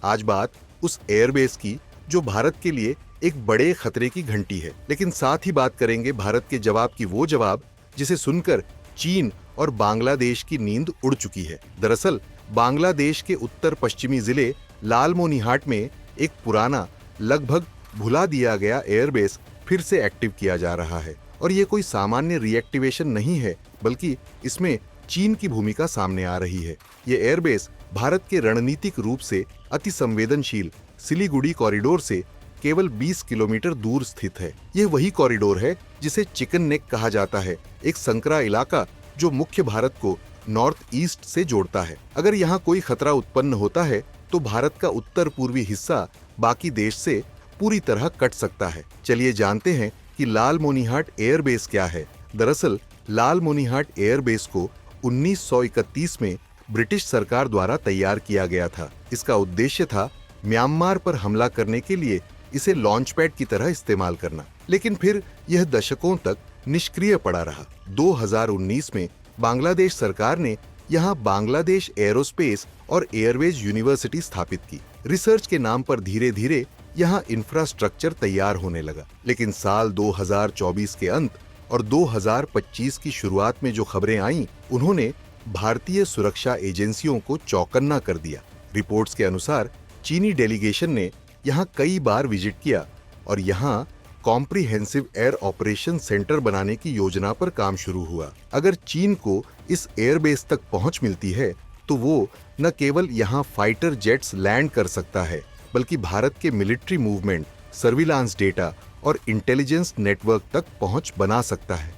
आज बात उस एयरबेस की जो भारत के लिए एक बड़े खतरे की घंटी है, लेकिन साथ ही बात करेंगे भारत के जवाब की, वो जवाब जिसे सुनकर चीन और बांग्लादेश की नींद उड़ चुकी है। दरअसल बांग्लादेश के उत्तर पश्चिमी जिले लालमोनिहाट में एक पुराना, लगभग भुला दिया गया एयरबेस फिर से एक्टिव किया जा रहा है। और ये कोई सामान्य रिएक्टिवेशन नहीं है, बल्कि इसमें चीन की भूमिका सामने आ रही है। ये एयरबेस भारत के रणनीतिक रूप से अति संवेदनशील सिलीगुड़ी कॉरिडोर से केवल 20 किलोमीटर दूर स्थित है। यह वही कॉरिडोर है जिसे चिकन नेक कहा जाता है, एक संकरा इलाका जो मुख्य भारत को नॉर्थ ईस्ट से जोड़ता है। अगर यहाँ कोई खतरा उत्पन्न होता है तो भारत का उत्तर पूर्वी हिस्सा बाकी देश से पूरी तरह कट सकता है। चलिए जानते हैं कि लालमोनिहाट एयरबेस क्या है। दरअसल लालमोनिहाट एयरबेस को 1931 में ब्रिटिश सरकार द्वारा तैयार किया गया था। इसका उद्देश्य था म्यांमार पर हमला करने के लिए इसे लॉन्च पैड की तरह इस्तेमाल करना, लेकिन फिर यह दशकों तक निष्क्रिय पड़ा रहा। 2019 में बांग्लादेश सरकार ने यहाँ बांग्लादेश एरोस्पेस और एयरवेज यूनिवर्सिटी स्थापित की। रिसर्च के नाम पर धीरे धीरे यहाँ इंफ्रास्ट्रक्चर तैयार होने लगा, लेकिन साल 2024 के अंत और 2025 की शुरुआत में जो खबरें आईं, उन्होंने भारतीय सुरक्षा एजेंसियों को चौकन्ना कर दिया। रिपोर्ट्स के अनुसार चीनी डेलीगेशन ने यहाँ कई बार विजिट किया और यहाँ कॉम्प्रिहेंसिव एयर ऑपरेशन सेंटर बनाने की योजना पर काम शुरू हुआ। अगर चीन को इस एयरबेस तक पहुंच मिलती है तो वो न केवल यहाँ फाइटर जेट्स लैंड कर सकता है, बल्कि भारत के मिलिट्री मूवमेंट, सर्विलांस डेटा और इंटेलिजेंस नेटवर्क तक पहुंच बना सकता है।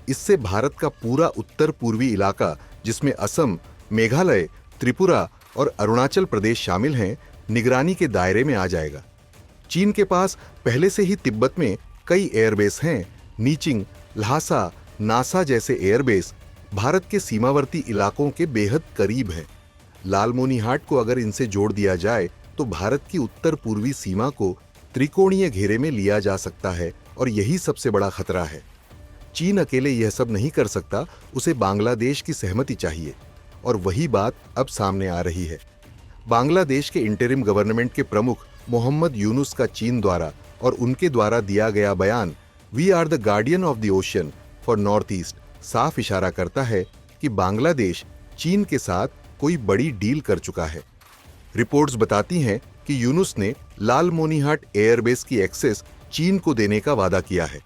इससे भारत का पूरा उत्तर पूर्वी इलाका, जिसमें असम, मेघालय, त्रिपुरा और अरुणाचल प्रदेश शामिल हैं, निगरानी के दायरे में आ जाएगा। चीन के पास पहले से ही तिब्बत में कई एयरबेस हैं। नीचिंग, ल्हासा, नासा जैसे एयरबेस भारत के सीमावर्ती इलाकों के बेहद करीब हैं। लालमोनिहाट को अगर इनसे जोड़ दिया जाए तो भारत की उत्तर पूर्वी सीमा को त्रिकोणीय घेरे में लिया जा सकता है और यही सबसे बड़ा खतरा है। चीन अकेले यह सब नहीं कर सकता, उसे बांग्लादेश की सहमति चाहिए और वही बात अब सामने आ रही है। बांग्लादेश के इंटरिम गवर्नमेंट के प्रमुख मोहम्मद यूनुस का चीन द्वारा और उनके द्वारा दिया गया बयान we are the guardian of the ocean for north east साफ इशारा करता है कि बांग्लादेश चीन के साथ कोई बड़ी डील कर चुका है। रिपोर्ट्स बताती हैं कि यूनुस ने लालमोनिहाट एयरबेस की एक्सेस चीन को देने का वादा किया है।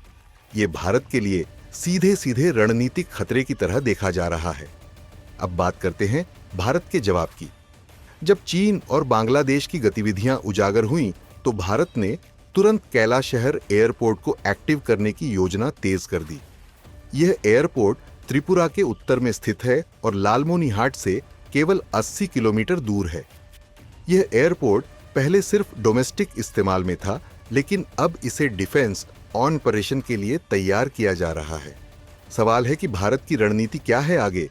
ये भारत के लिए सीधे सीधे रणनीतिक खतरे की तरह देखा जा रहा है। अब बात करते हैं भारत के जवाब की। जब चीन और बांग्लादेश की गतिविधियां उजागर हुईं, तो भारत ने तुरंत कैलाशहर एयरपोर्ट को एक्टिव करने की योजना तेज कर दी। यह एयरपोर्ट त्रिपुरा के उत्तर में स्थित है और लालमोनिहाट से केवल 80 किलोमीटर दूर है। यह एयरपोर्ट पहले सिर्फ डोमेस्टिक इस्तेमाल में था, लेकिन अब इसे डिफेंस ऑपरेशन के लिए तैयार किया जा रहा है। सवाल है कि भारत की रणनीति क्या है आगे।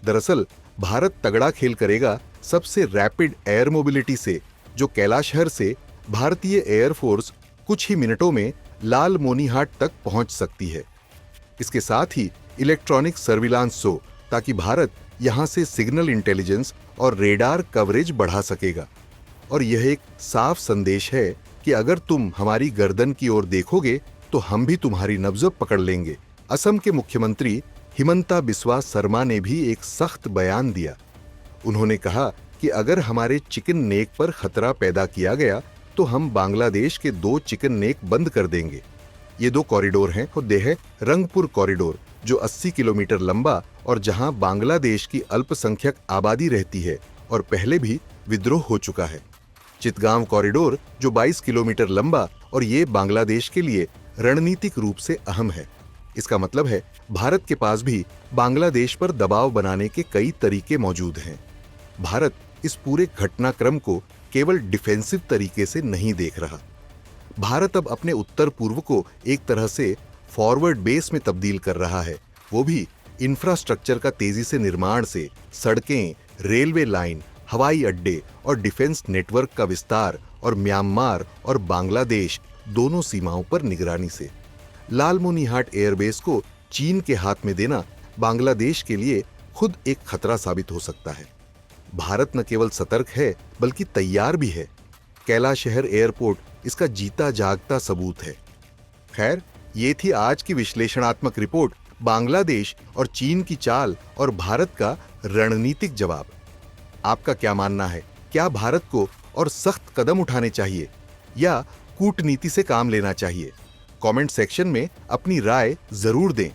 दरअसल भारत तगड़ा खेल करेगा सबसे रैपिड एयर मोबिलिटी से, जो कैलाशहर से भारतीय एयरफोर्स कुछ ही मिनटों में लालमोनिहाट तक पहुंच सकती है। इसके साथ ही इलेक्ट्रॉनिक सर्विलांस ताकि भारत यहां से सिग्नल इंटेलिजेंस और रेडार कवरेज बढ़ा सकेगा। और यह एक साफ संदेश है कि अगर तुम हमारी गर्दन की ओर देखोगे तो हम भी तुम्हारी नब्ज पकड़ लेंगे। असम के मुख्यमंत्री हिमंता बिस्वा शर्मा ने भी एक सख्त बयान दिया। उन्होंने कहा कि अगर हमारे चिकन नेक पर खतरा पैदा किया गया तो हम बांग्लादेश के 2 चिकन नेक बंद कर देंगे। ये 2 कॉरिडोर हैं और है रंगपुर कॉरिडोर, जो 80 किलोमीटर लंबा और जहां बांग्लादेश की अल्पसंख्यक आबादी रहती है और पहले भी विद्रोह हो चुका है। चितगांव कॉरिडोर, जो 22 किलोमीटर लंबा और ये बांग्लादेश के लिए रणनीतिक रूप से अहम है। इसका मतलब है भारत के पास भी बांग्लादेश पर दबाव बनाने के कई तरीके मौजूद हैं। भारत इस पूरे घटनाक्रम को केवल डिफेंसिव तरीके से नहीं देख रहा। भारत अब अपने उत्तर पूर्व को एक तरह से फॉरवर्ड बेस में तब्दील कर रहा है, वो भी इंफ्रास्ट्रक्चर का तेजी से निर्माण से सड़कें, रेलवे लाइन, हवाई अड्डे और डिफेंस नेटवर्क का विस्तार और म्यांमार और बांग्लादेश दोनों सीमाओं पर निगरानी से। लालमोनिहाट एयरबेस को चीन के हाथ में देना बांग्लादेश के लिए खुद एक खतरा साबित हो सकता है। भारत न केवल सतर्क है बल्कि तैयार भी है। कैलाशहर एयरपोर्ट इसका जीता जागता सबूत है। खैर, ये थी आज की विश्लेषणात्मक रिपोर्ट, बांग्लादेश और चीन की चाल और भारत का रणनीतिक जवाब। आपका क्या मानना है? क्या भारत को और सख्त कदम उठाने चाहिए या कूटनीति से काम लेना चाहिए? कमेंट सेक्शन में अपनी राय जरूर दें।